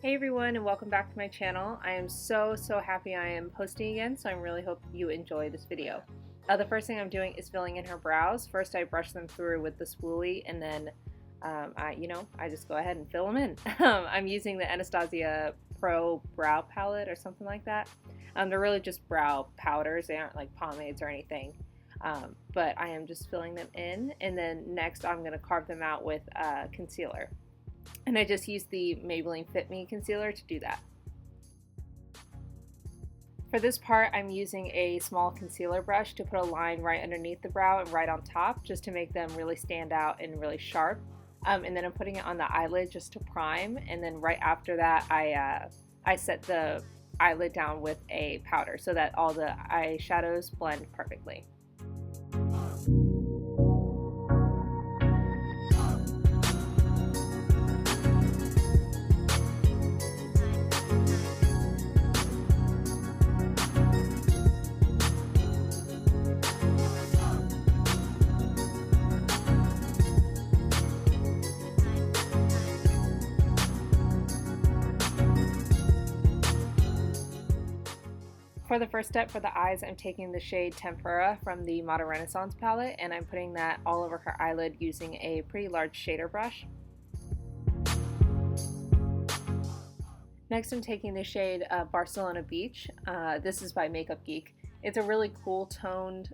Hey everyone, and welcome back to my channel. I am so happy I am posting again, so I really hope you enjoy this video. The first thing I'm doing is filling in her brows. First I brush them through with the spoolie, and then I just go ahead and fill them in. I'm using the Anastasia Pro Brow Palette or something like that. They're really just brow powders. They aren't like pomades or anything. But I am just filling them in, and then next I'm going to carve them out with concealer. And I just used the Maybelline Fit Me concealer to do that. For this part, I'm using a small concealer brush to put a line right underneath the brow and right on top, just to make them really stand out and really sharp. And then I'm putting it on the eyelid just to prime, and then right after that I set the eyelid down with a powder so that all the eyeshadows blend perfectly. For the first step for the eyes, I'm taking the shade Tempura from the Modern Renaissance palette, and I'm putting that all over her eyelid using a pretty large shader brush. Next I'm taking the shade Barcelona Beach. This is by Makeup Geek. It's a really cool toned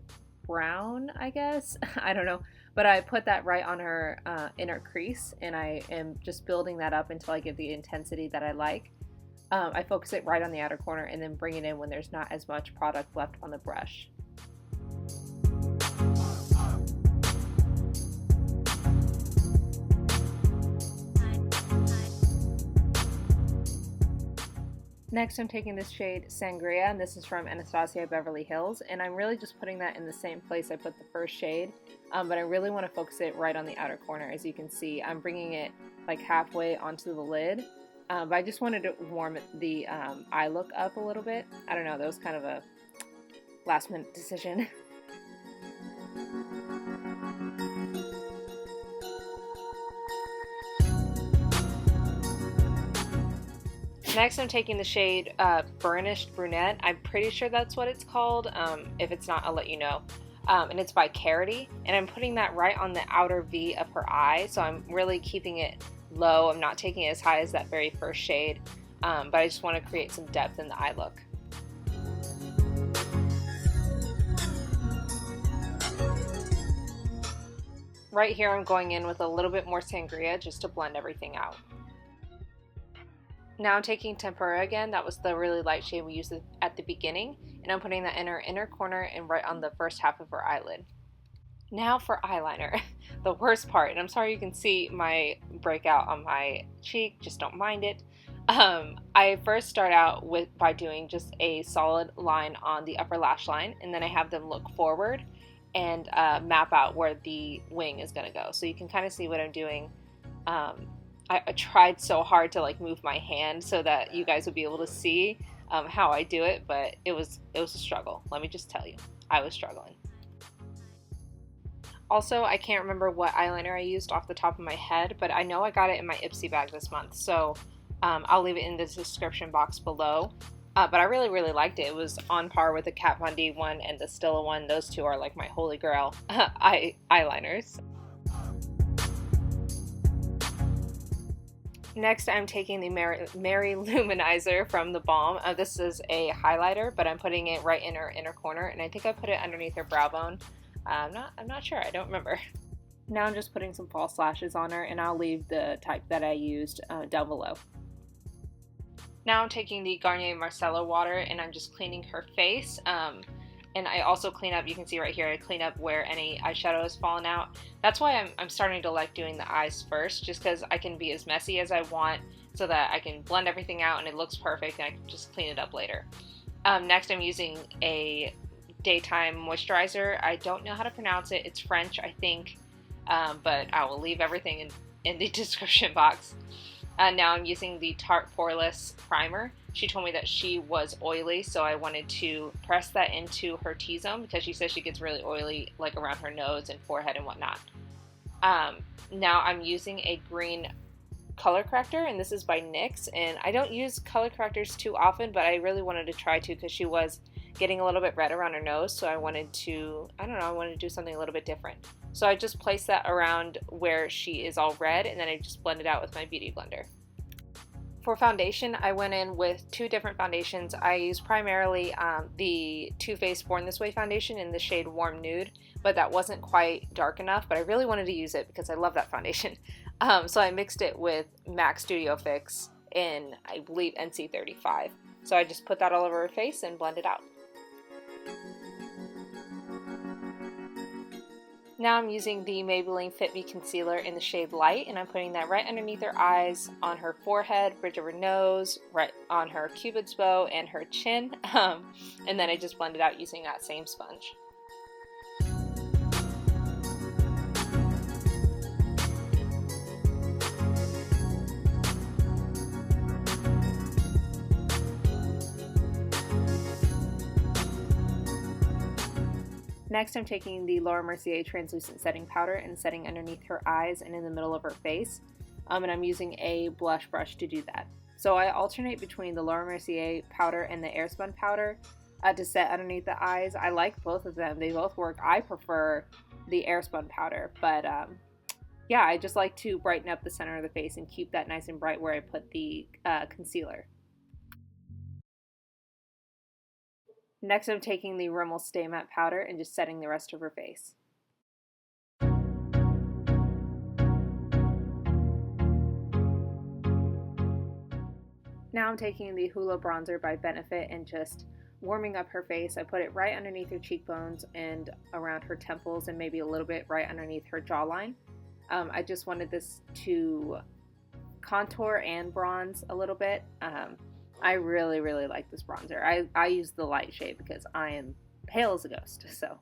brown, I guess. I don't know. But I put that right on her inner crease, and I am just building that up until I get the intensity that I like. I focus it right on the outer corner and then bring it in when there's not as much product left on the brush. Next I'm taking this shade Sangria, and this is from Anastasia Beverly Hills, and I'm really just putting that in the same place I put the first shade, but I really want to focus it right on the outer corner. As you can see, I'm bringing it like halfway onto the lid. But I just wanted to warm the eye look up a little bit. I don't know, that was kind of a last minute decision. Next I'm taking the shade Burnished Brunette. I'm pretty sure that's what it's called. If it's not, I'll let you know. And it's by Karity, and I'm putting that right on the outer V of her eye, so I'm really keeping it low. I'm not taking it as high as that very first shade, but I just want to create some depth in the eye look. Right here I'm going in with a little bit more Sangria just to blend everything out. Now I'm taking Tempura again. That was the really light shade we used at the beginning, and I'm putting that in her inner corner and right on the first half of her eyelid. Now for eyeliner, the worst part, and I'm sorry you can see my breakout on my cheek, just don't mind it. I first start out by doing just a solid line on the upper lash line, and then I have them look forward and map out where the wing is going to go. So you can kind of see what I'm doing. I tried so hard to like move my hand so that you guys would be able to see how I do it, but it was a struggle. Let me just tell you, I was struggling. Also, I can't remember what eyeliner I used off the top of my head, but I know I got it in my Ipsy bag this month, so I'll leave it in the description box below. But I really liked it. It was on par with the Kat Von D one and the Stila one. Those two are like my holy grail eyeliners. Next, I'm taking the Merry Luminizer from the Balm. This is a highlighter, but I'm putting it right in her inner corner, and I think I put it underneath her brow bone. I'm not sure. I don't remember. Now I'm just putting some false lashes on her, and I'll leave the type that I used down below. Now I'm taking the Garnier Miscellar water, and I'm just cleaning her face. And I also clean up, you can see right here, I clean up where any eyeshadow has fallen out. That's why I'm starting to like doing the eyes first, just because I can be as messy as I want so that I can blend everything out and it looks perfect, and I can just clean it up later. Next I'm using a daytime moisturizer. I don't know how to pronounce it. It's French, I think, but I will leave everything in the description box. Now I'm using the Tarte Poreless primer. She told me that she was oily, so I wanted to press that into her T-zone because she says she gets really oily like around her nose and forehead and whatnot. Now I'm using a green color corrector, and this is by NYX, and I don't use color correctors too often, but I really wanted to try to because she was getting a little bit red around her nose, so I wanted to, I don't know, I wanted to do something a little bit different. So I just placed that around where she is all red, and then I just blended out with my Beauty Blender. For foundation, I went in with two different foundations. I used primarily the Too Faced Born This Way foundation in the shade Warm Nude, but that wasn't quite dark enough, but I really wanted to use it because I love that foundation. So I mixed it with MAC Studio Fix in, I believe, NC35. So I just put that all over her face and blended out. Now I'm using the Maybelline Fit Me Concealer in the shade Light, and I'm putting that right underneath her eyes, on her forehead, bridge of her nose, right on her cupid's bow, and her chin. And then I just blended out using that same sponge. Next, I'm taking the Laura Mercier Translucent Setting Powder and setting underneath her eyes and in the middle of her face. And I'm using a blush brush to do that. So I alternate between the Laura Mercier powder and the Airspun powder to set underneath the eyes. I like both of them. They both work. I prefer the Airspun powder, but yeah, I just like to brighten up the center of the face and keep that nice and bright where I put the concealer. Next, I'm taking the Rimmel Stay Matte powder and just setting the rest of her face. Now I'm taking the Hoola bronzer by Benefit and just warming up her face. I put it right underneath her cheekbones and around her temples and maybe a little bit right underneath her jawline. I just wanted this to contour and bronze a little bit. I really like this bronzer. I use the light shade because I am pale as a ghost, so.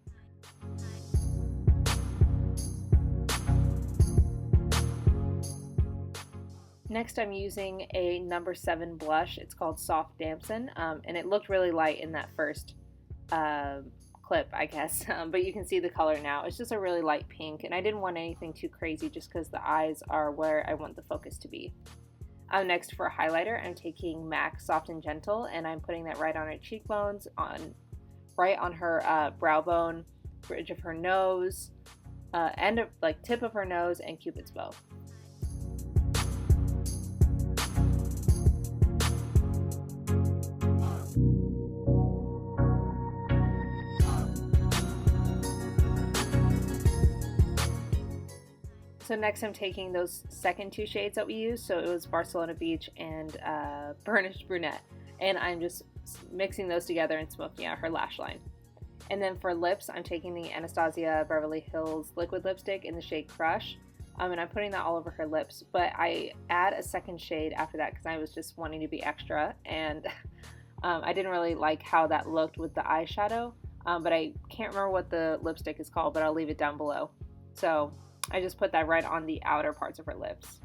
Next, I'm using a number 7 blush. It's called Soft Damson, and it looked really light in that first clip, I guess, but you can see the color now. It's just a really light pink, and I didn't want anything too crazy just because the eyes are where I want the focus to be. Next, for a highlighter, I'm taking MAC Soft and Gentle, and I'm putting that right on her cheekbones, right on her brow bone, bridge of her nose, end of, like, tip of her nose, and cupid's bow. So next I'm taking those second two shades that we used, so it was Barcelona Beach and Burnished Brunette, and I'm just mixing those together and smoking out her lash line. And then for lips, I'm taking the Anastasia Beverly Hills liquid lipstick in the shade Crush, and I'm putting that all over her lips, but I add a second shade after that because I was just wanting to be extra, and I didn't really like how that looked with the eyeshadow, but I can't remember what the lipstick is called, but I'll leave it down below. So I just put that right on the outer parts of her lips.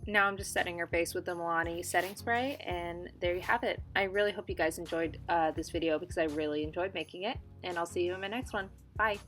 Now I'm just setting her face with the Milani setting spray, and there you have it. I really hope you guys enjoyed this video because I really enjoyed making it, and I'll see you in my next one. Bye!